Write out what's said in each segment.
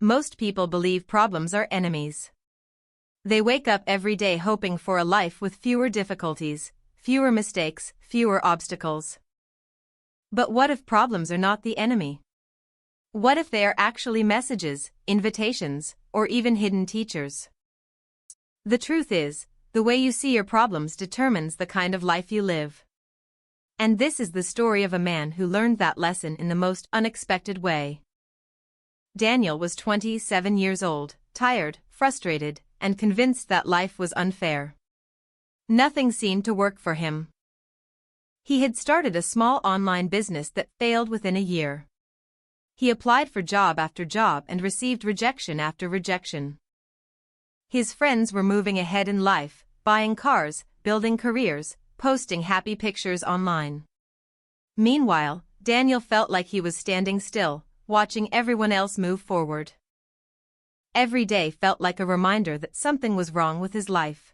Most people believe problems are enemies. They wake up every day hoping for a life with fewer difficulties, fewer mistakes, fewer obstacles. But what if problems are not the enemy? What if they are actually messages, invitations, or even hidden teachers? The truth is, the way you see your problems determines the kind of life you live. And this is the story of a man who learned that lesson in the most unexpected way. Daniel was 27 years old, tired, frustrated, and convinced that life was unfair. Nothing seemed to work for him. He had started a small online business that failed within a year. He applied for job after job and received rejection after rejection. His friends were moving ahead in life, buying cars, building careers, posting happy pictures online. Meanwhile, Daniel felt like he was standing still, watching everyone else move forward. Every day felt like a reminder that something was wrong with his life.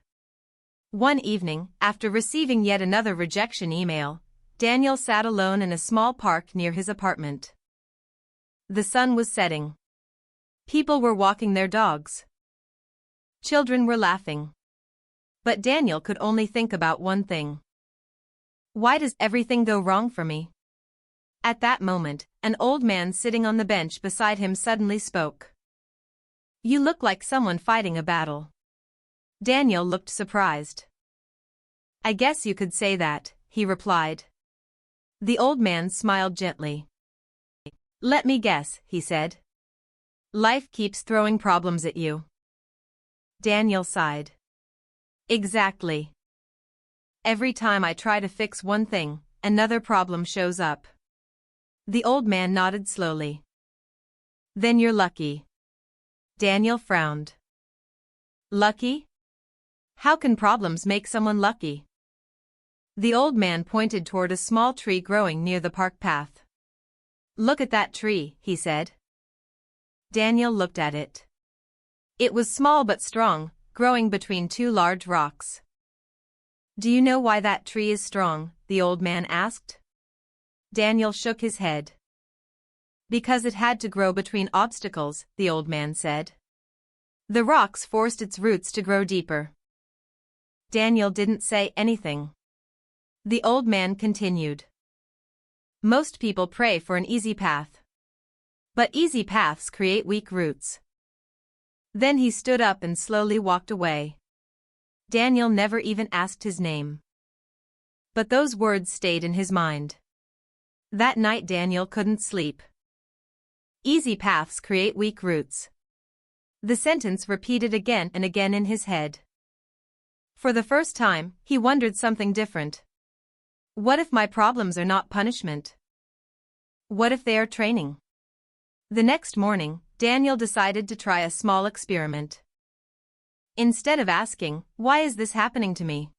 One evening, after receiving yet another rejection email, Daniel sat alone in a small park near his apartment. The sun was setting. People were walking their dogs. Children were laughing. But Daniel could only think about one thing. Why does everything go wrong for me? At that moment, an old man sitting on the bench beside him suddenly spoke. You look like someone fighting a battle. Daniel looked surprised. I guess you could say that, he replied. The old man smiled gently. Let me guess, he said. Life keeps throwing problems at you. Daniel sighed. Exactly. Every time I try to fix one thing, another problem shows up. The old man nodded slowly. Then you're lucky. Daniel frowned. Lucky? How can problems make someone lucky? The old man pointed toward a small tree growing near the park path. Look at that tree, he said. Daniel looked at it. It was small but strong, growing between two large rocks. Do you know why that tree is strong? The old man asked. Daniel shook his head. Because it had to grow between obstacles, the old man said. The rocks forced its roots to grow deeper. Daniel didn't say anything. The old man continued. Most people pray for an easy path. But easy paths create weak roots. Then he stood up and slowly walked away. Daniel never even asked his name. But those words stayed in his mind. That night Daniel couldn't sleep. Easy paths create weak roots. The sentence repeated again and again in his head. For the first time, he wondered something different. What if my problems are not punishment? What if they are training? The next morning, Daniel decided to try a small experiment. Instead of asking, why is this happening to me?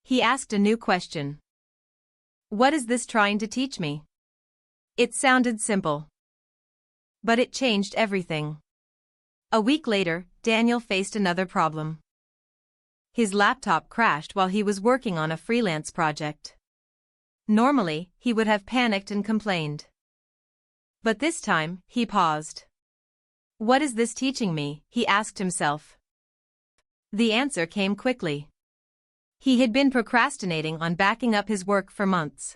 He asked a new question. What is this trying to teach me? It sounded simple. But it changed everything. A week later, Daniel faced another problem. His laptop crashed while he was working on a freelance project. Normally, he would have panicked and complained. But this time, he paused. What is this teaching me? He asked himself. The answer came quickly. He had been procrastinating on backing up his work for months.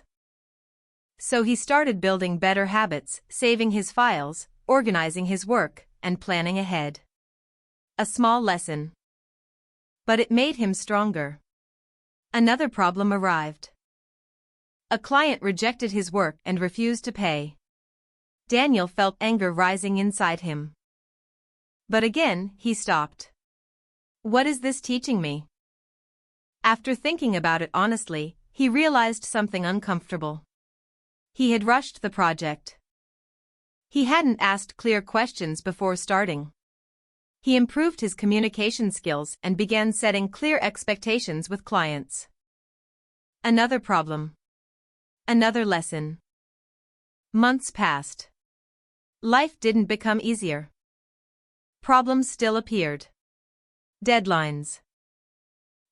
So he started building better habits, saving his files, organizing his work, and planning ahead. A small lesson. But it made him stronger. Another problem arrived. A client rejected his work and refused to pay. Daniel felt anger rising inside him. But again, he stopped. What is this teaching me? After thinking about it honestly, he realized something uncomfortable. He had rushed the project. He hadn't asked clear questions before starting. He improved his communication skills and began setting clear expectations with clients. Another problem. Another lesson. Months passed. Life didn't become easier. Problems still appeared. Deadlines.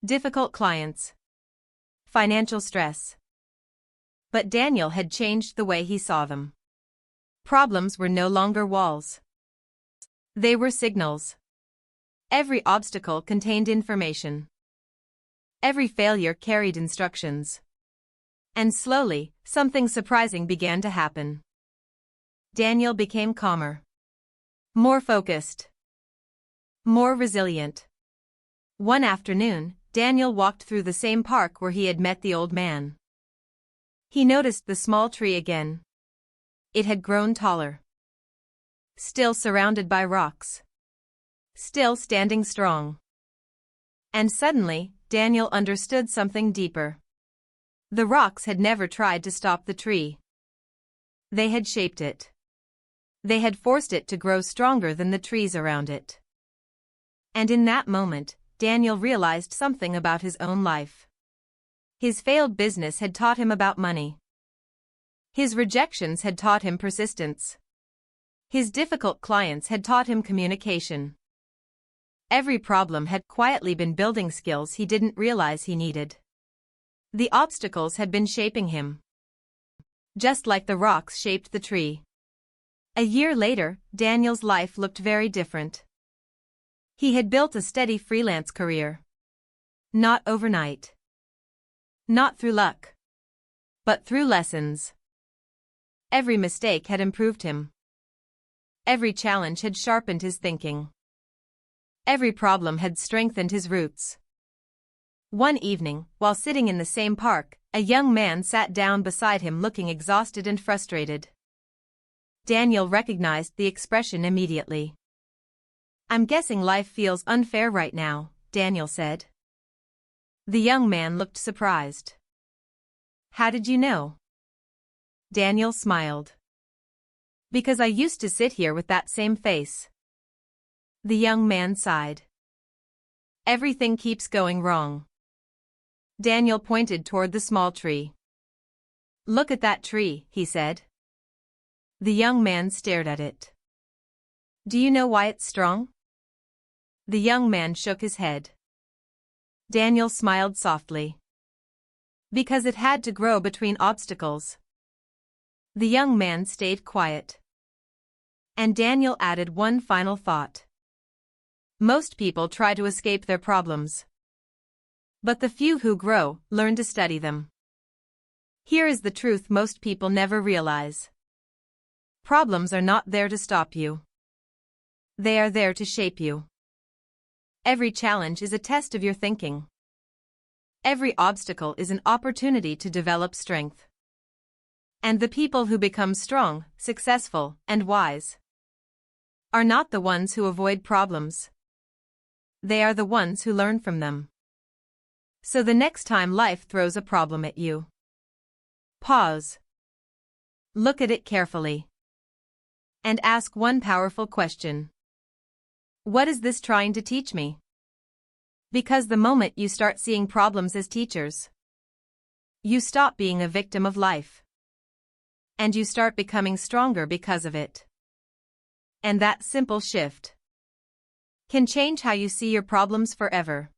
Difficult clients. Financial stress. But Daniel had changed the way he saw them. Problems were no longer walls. They were signals. Every obstacle contained information. Every failure carried instructions. And slowly, something surprising began to happen. Daniel became calmer. More focused. More resilient. One afternoon, Daniel walked through the same park where he had met the old man. He noticed the small tree again. It had grown taller. Still surrounded by rocks. Still standing strong. And suddenly, Daniel understood something deeper. The rocks had never tried to stop the tree. They had shaped it. They had forced it to grow stronger than the trees around it. And in that moment, Daniel realized something about his own life. His failed business had taught him about money. His rejections had taught him persistence. His difficult clients had taught him communication. Every problem had quietly been building skills he didn't realize he needed. The obstacles had been shaping him. Just like the rocks shaped the tree. A year later, Daniel's life looked very different. He had built a steady freelance career. Not overnight. Not through luck. But through lessons. Every mistake had improved him. Every challenge had sharpened his thinking. Every problem had strengthened his roots. One evening, while sitting in the same park, a young man sat down beside him looking exhausted and frustrated. Daniel recognized the expression immediately. "I'm guessing life feels unfair right now," Daniel said. The young man looked surprised. "How did you know?" Daniel smiled. "Because I used to sit here with that same face." The young man sighed. "Everything keeps going wrong." Daniel pointed toward the small tree. "Look at that tree," he said. The young man stared at it. "Do you know why it's strong?" The young man shook his head. Daniel smiled softly. "Because it had to grow between obstacles." The young man stayed quiet. And Daniel added one final thought. Most people try to escape their problems. But the few who grow learn to study them. Here is the truth most people never realize. Problems are not there to stop you. They are there to shape you. Every challenge is a test of your thinking. Every obstacle is an opportunity to develop strength. And the people who become strong, successful, and wise are not the ones who avoid problems. They are the ones who learn from them. So the next time life throws a problem at you, pause. Look at it carefully. And ask one powerful question. What is this trying to teach me? Because the moment you start seeing problems as teachers, you stop being a victim of life. And you start becoming stronger because of it. And that simple shift can change how you see your problems forever.